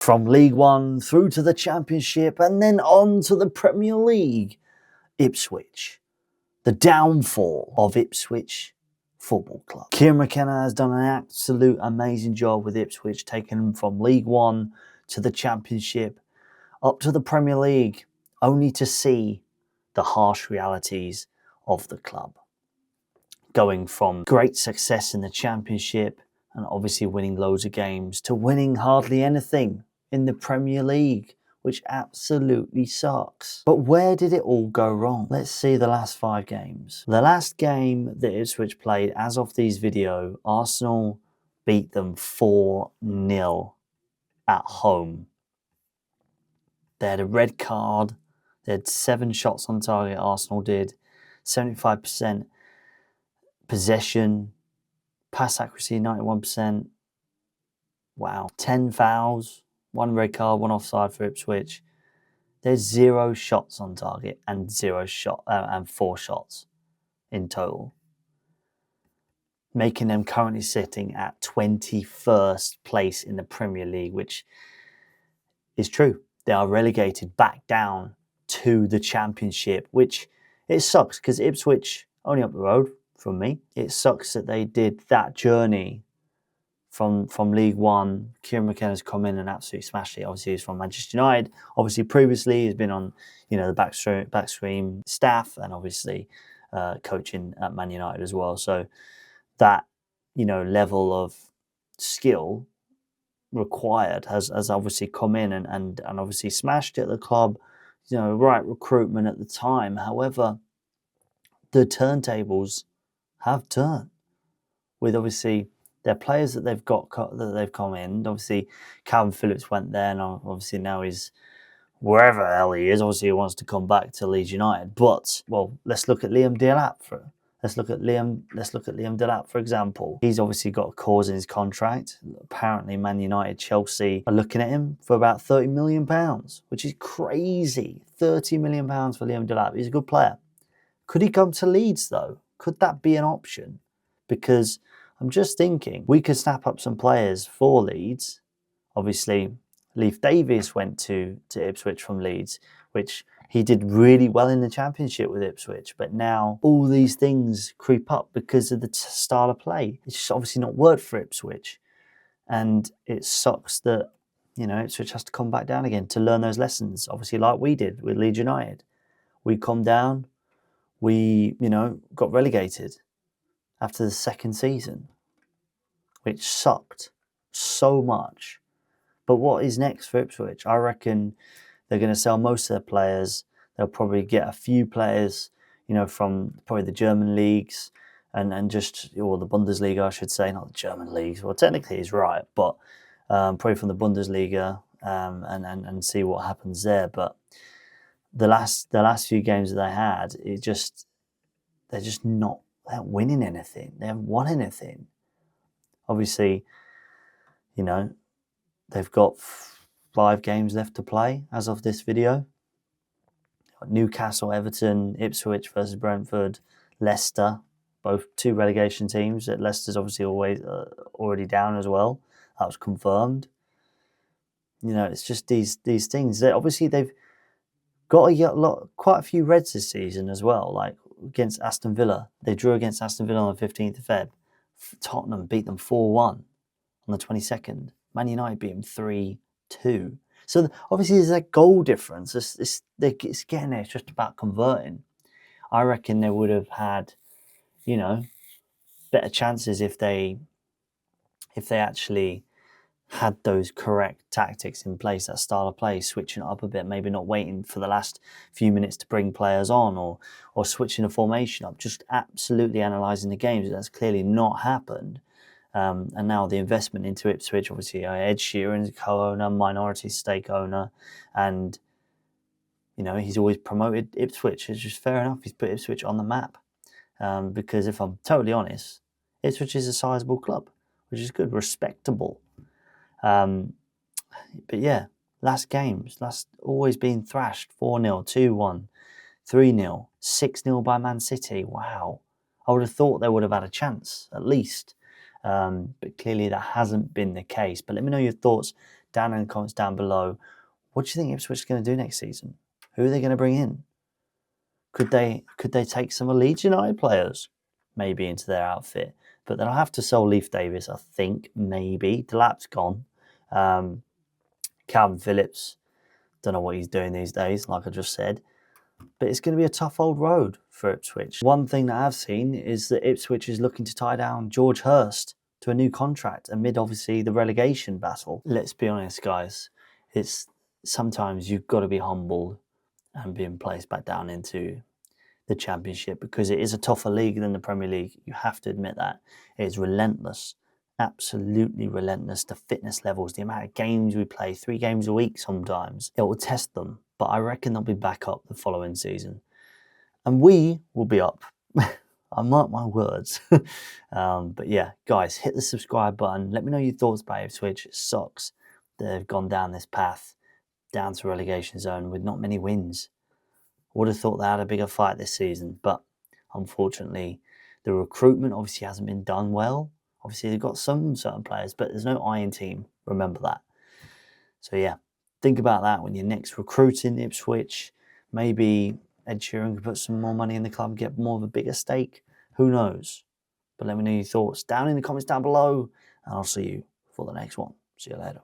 From League One through to the Championship and then on to the Premier League. Ipswich. The downfall of Ipswich Football Club. Kieran McKenna has done an absolute amazing job with Ipswich, taking them from League One to the Championship, up to the Premier League, only to see the harsh realities of the club. Going from great success in the Championship and obviously winning loads of games to winning hardly anything in the Premier League, which absolutely sucks. But where did it all go wrong? Let's see the last 5 games. The last game that Ipswich played, as of these video, Arsenal beat them 4-0 at home. They had a red card. They had 7 shots on target, Arsenal did. 75% possession. Pass accuracy, 91%. Wow. 10 fouls. 1 red card, 1 offside for Ipswich. There's 0 shots on target and 4 shots in total, making them currently sitting at 21st place in the Premier League, which is true. They are relegated back down to the Championship, which it sucks because Ipswich only up the road from me. It sucks that they did that journey from League One. Kieran McKenna's come in and absolutely smashed it. Obviously, he's from Manchester United. Obviously, previously he's been on, the backstream staff and obviously coaching at Man United as well. So that, level of skill required has obviously come in and obviously smashed it at the club. Right recruitment at the time. However, the turntables have turned with obviously their players that they've come in. Obviously, Calvin Phillips went there, and obviously now he's wherever the hell he is. Obviously, he wants to come back to Leeds United. But let's look at Liam Delap Let's look at Liam Delap, for example. He's obviously got a clause in his contract. Apparently, Man United, Chelsea are looking at him for about £30 million, which is crazy. £30 million for Liam Delap. He's a good player. Could he come to Leeds, though? Could that be an option? Because I'm just thinking we could snap up some players for Leeds. Obviously, Leif Davis went to Ipswich from Leeds, which he did really well in the Championship with Ipswich. But now all these things creep up because of the style of play. It's just obviously not worked for Ipswich. And it sucks that, Ipswich has to come back down again to learn those lessons, obviously like we did with Leeds United. We come down, we, got relegated after the second season, which sucked so much. But what is next for Ipswich? I reckon they're going to sell most of their players. They'll probably get a few players, from probably the German leagues and just, or the Bundesliga, I should say, not the German leagues. Well, technically he's right, but probably from the Bundesliga and see what happens there. But the last few games that they had, they're not winning anything. They haven't won anything. Obviously, they've got 5 games left to play as of this video. Newcastle, Everton, Ipswich versus Brentford, Leicester, both 2 relegation teams. Leicester's obviously already down as well. That was confirmed. It's just these things. They've got quite a few Reds this season as well, like against Aston Villa. They drew against Aston Villa on the 15th of Feb. Tottenham beat them 4-1 on the 22nd. Man United beat them 3-2. So obviously there's that goal difference. It's getting there. It's just about converting. I reckon they would have had, better chances if they actually had those correct tactics in place, that style of play, switching it up a bit, maybe not waiting for the last few minutes to bring players on or switching the formation up, just absolutely analysing the games. That's clearly not happened. And now the investment into Ipswich, obviously Ed Sheeran is a co-owner, minority stake owner, and he's always promoted Ipswich. It's just fair enough. He's put Ipswich on the map because if I'm totally honest, Ipswich is a sizable club, which is good, respectable. But yeah, last always been thrashed 4-0, 2-1, 3-0, 6-0 by Man City. Wow, I would have thought they would have had a chance at least. But clearly that hasn't been the case. But let me know your thoughts down in the comments down below. What do you think Ipswich is going to do next season? Who are they going to bring in? Could they take some of Leeds United players maybe into their outfit? But they'll have to sell Leif Davis, I think, maybe. Delap's gone. Calvin Phillips, don't know what he's doing these days, like I just said. But it's going to be a tough old road for Ipswich. One thing that I've seen is that Ipswich is looking to tie down George Hurst to a new contract amid, obviously, the relegation battle. Let's be honest, guys. It's sometimes you've got to be humbled and being placed back down into the Championship because it is a tougher league than the Premier League. You have to admit that. It is relentless, absolutely relentless. The fitness levels, the amount of games we play, 3 games a week sometimes, it will test them. But I reckon they'll be back up the following season. And we will be up. I mark my words. But yeah, guys, hit the subscribe button. Let me know your thoughts about Ipswich. It sucks that they've gone down this path, down to relegation zone with not many wins. Would have thought they had a bigger fight this season, but unfortunately, the recruitment obviously hasn't been done well. Obviously, they've got some certain players, but there's no iron team. Remember that. So yeah, think about that when you're next recruiting Ipswich. Maybe Ed Sheeran could put some more money in the club, get more of a bigger stake. Who knows? But let me know your thoughts down in the comments down below, and I'll see you for the next one. See you later.